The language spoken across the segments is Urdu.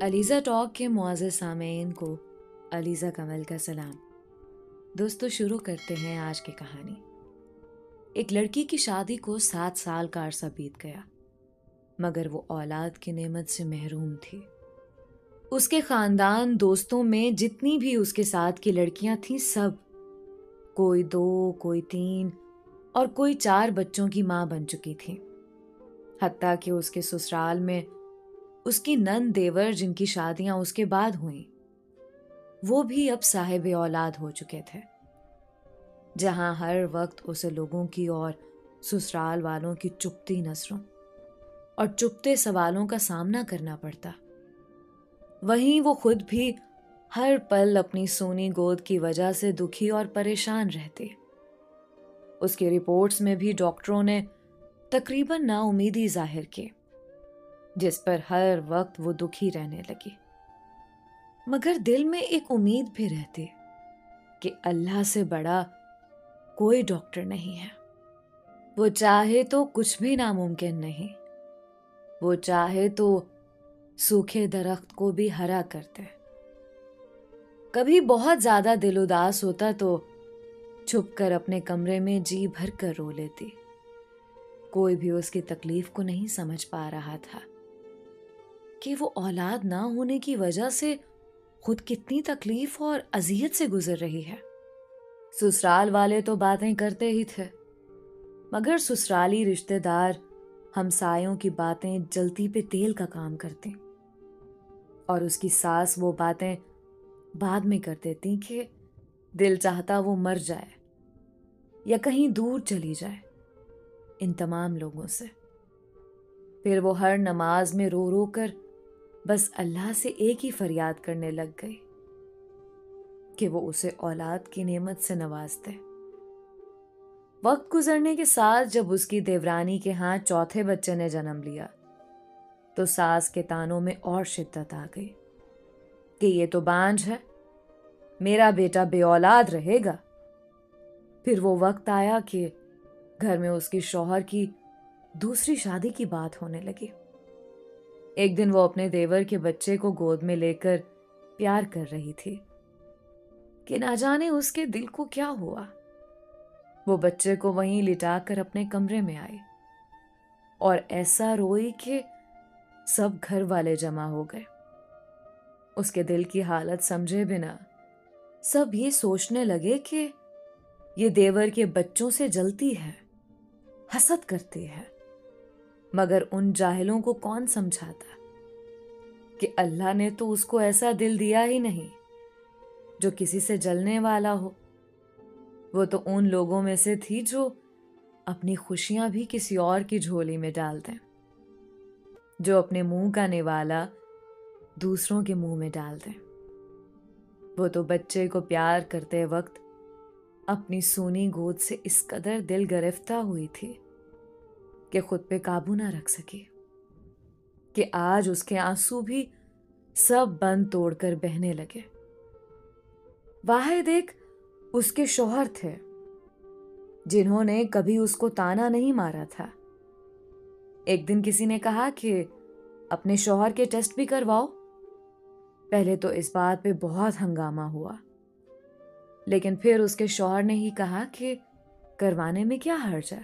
علیزہ ٹاک کے معزز سامعین کو علیزہ کمل کا سلام۔ دوستو شروع کرتے ہیں آج کی کہانی۔ ایک لڑکی کی شادی کو 7 سال کا عرصہ بیت گیا، مگر وہ اولاد کی نعمت سے محروم تھی۔ اس کے خاندان دوستوں میں جتنی بھی اس کے ساتھ کی لڑکیاں تھیں، سب کوئی 2 کوئی 3 اور کوئی 4 بچوں کی ماں بن چکی تھیں۔ حتیٰ کہ اس کے سسرال میں اس کی نند دیور جن کی شادیاں اس کے بعد ہوئیں، وہ بھی اب صاحب اولاد ہو چکے تھے۔ جہاں ہر وقت اسے لوگوں کی اور سسرال والوں کی چپتی نظروں اور چپتے سوالوں کا سامنا کرنا پڑتا، وہیں وہ خود بھی ہر پل اپنی سونی گود کی وجہ سے دکھی اور پریشان رہتے۔ اس کی رپورٹس میں بھی ڈاکٹروں نے تقریباً نا امیدی ظاہر کی، جس پر ہر وقت وہ دکھی رہنے لگی۔ مگر دل میں ایک امید بھی رہتی کہ اللہ سے بڑا کوئی ڈاکٹر نہیں ہے۔ وہ چاہے تو کچھ بھی ناممکن نہیں۔ وہ چاہے تو سوکھے درخت کو بھی ہرا کرتے۔ کبھی بہت زیادہ دل اداس ہوتا تو چھپ کر اپنے کمرے میں جی بھر کر رو لیتی۔ کوئی بھی اس کی تکلیف کو نہیں سمجھ پا رہا تھا کہ وہ اولاد نہ ہونے کی وجہ سے خود کتنی تکلیف اور اذیت سے گزر رہی ہے۔ سسرال والے تو باتیں کرتے ہی تھے، مگر سسرالی رشتہ دار ہمسایوں کی باتیں جلتی پہ تیل کا کام کرتے، اور اس کی ساس وہ باتیں بعد میں کر دیتی کہ دل چاہتا وہ مر جائے یا کہیں دور چلی جائے ان تمام لوگوں سے۔ پھر وہ ہر نماز میں رو رو کر بس اللہ سے ایک ہی فریاد کرنے لگ گئی کہ وہ اسے اولاد کی نعمت سے نواز دے۔ وقت گزرنے کے ساتھ جب اس کی دیورانی کے ہاں 4تھے بچے نے جنم لیا تو ساس کے تانوں میں اور شدت آ گئی کہ یہ تو بانجھ ہے، میرا بیٹا بے اولاد رہے گا۔ پھر وہ وقت آیا کہ گھر میں اس کے شوہر کی دوسری شادی کی بات ہونے لگی۔ ایک دن وہ اپنے دیور کے بچے کو گود میں لے کر پیار کر رہی تھی کہ نہ جانے اس کے دل کو کیا ہوا۔ وہ بچے کو وہیں لٹا کر اپنے کمرے میں آئی اور ایسا روئی کہ سب گھر والے جمع ہو گئے۔ اس کے دل کی حالت سمجھے بنا سب یہ سوچنے لگے کہ یہ دیور کے بچوں سے جلتی ہے، حسد کرتی ہے، مگر ان جاہلوں کو کون سمجھاتا کہ اللہ نے تو اس کو ایسا دل دیا ہی نہیں جو کسی سے جلنے والا ہو۔ وہ تو ان لوگوں میں سے تھی جو اپنی خوشیاں بھی کسی اور کی جھولی میں ڈال دیں، جو اپنے منہ کا نوالا دوسروں کے منہ میں ڈال دیں۔ وہ تو بچے کو پیار کرتے وقت اپنی سونی گود سے اس قدر دل گرفتہ ہوئی تھی کہ خود پہ قابو نہ رکھ سکی، کہ آج اس کے آنسو بھی سب بند توڑ کر بہنے لگے۔ واحد ایک اس کے شوہر تھے جنہوں نے کبھی اس کو تانا نہیں مارا تھا۔ ایک دن کسی نے کہا کہ اپنے شوہر کے ٹیسٹ بھی کرواؤ۔ پہلے تو اس بات پہ بہت ہنگامہ ہوا، لیکن پھر اس کے شوہر نے ہی کہا کہ کروانے میں کیا حرج ہے،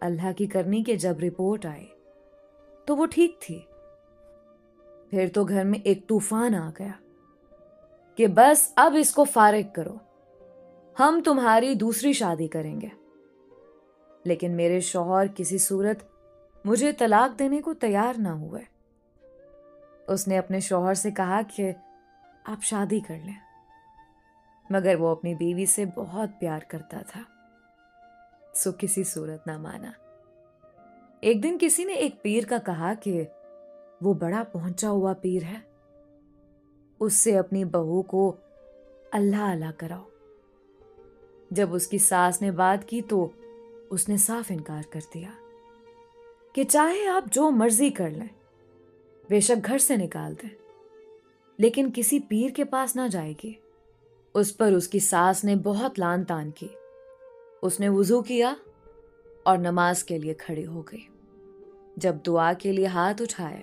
اللہ کی کرنی کہ جب رپورٹ آئی تو وہ ٹھیک تھی۔ پھر تو گھر میں ایک طوفان آ گیا کہ بس اب اس کو فارغ کرو، ہم تمہاری دوسری شادی کریں گے۔ لیکن میرے شوہر کسی صورت مجھے طلاق دینے کو تیار نہ ہوئے۔ اس نے اپنے شوہر سے کہا کہ آپ شادی کر لیں، مگر وہ اپنی بیوی سے بہت پیار کرتا تھا، سو کسی صورت نہ مانا۔ ایک دن کسی نے ایک پیر کا کہا کہ وہ بڑا پہنچا ہوا پیر ہے، اس سے اپنی بہو کو اللہ اللہ کراؤ۔ جب اس کی ساس نے بات کی تو اس نے صاف انکار کر دیا کہ چاہے آپ جو مرضی کر لیں، بے شک گھر سے نکال دیں، لیکن کسی پیر کے پاس نہ جائے گی۔ اس پر اس کی ساس نے بہت لان تان کی۔ اس نے وضو کیا اور نماز کے لیے کھڑی ہو گئی۔ جب دعا کے لیے ہاتھ اٹھائے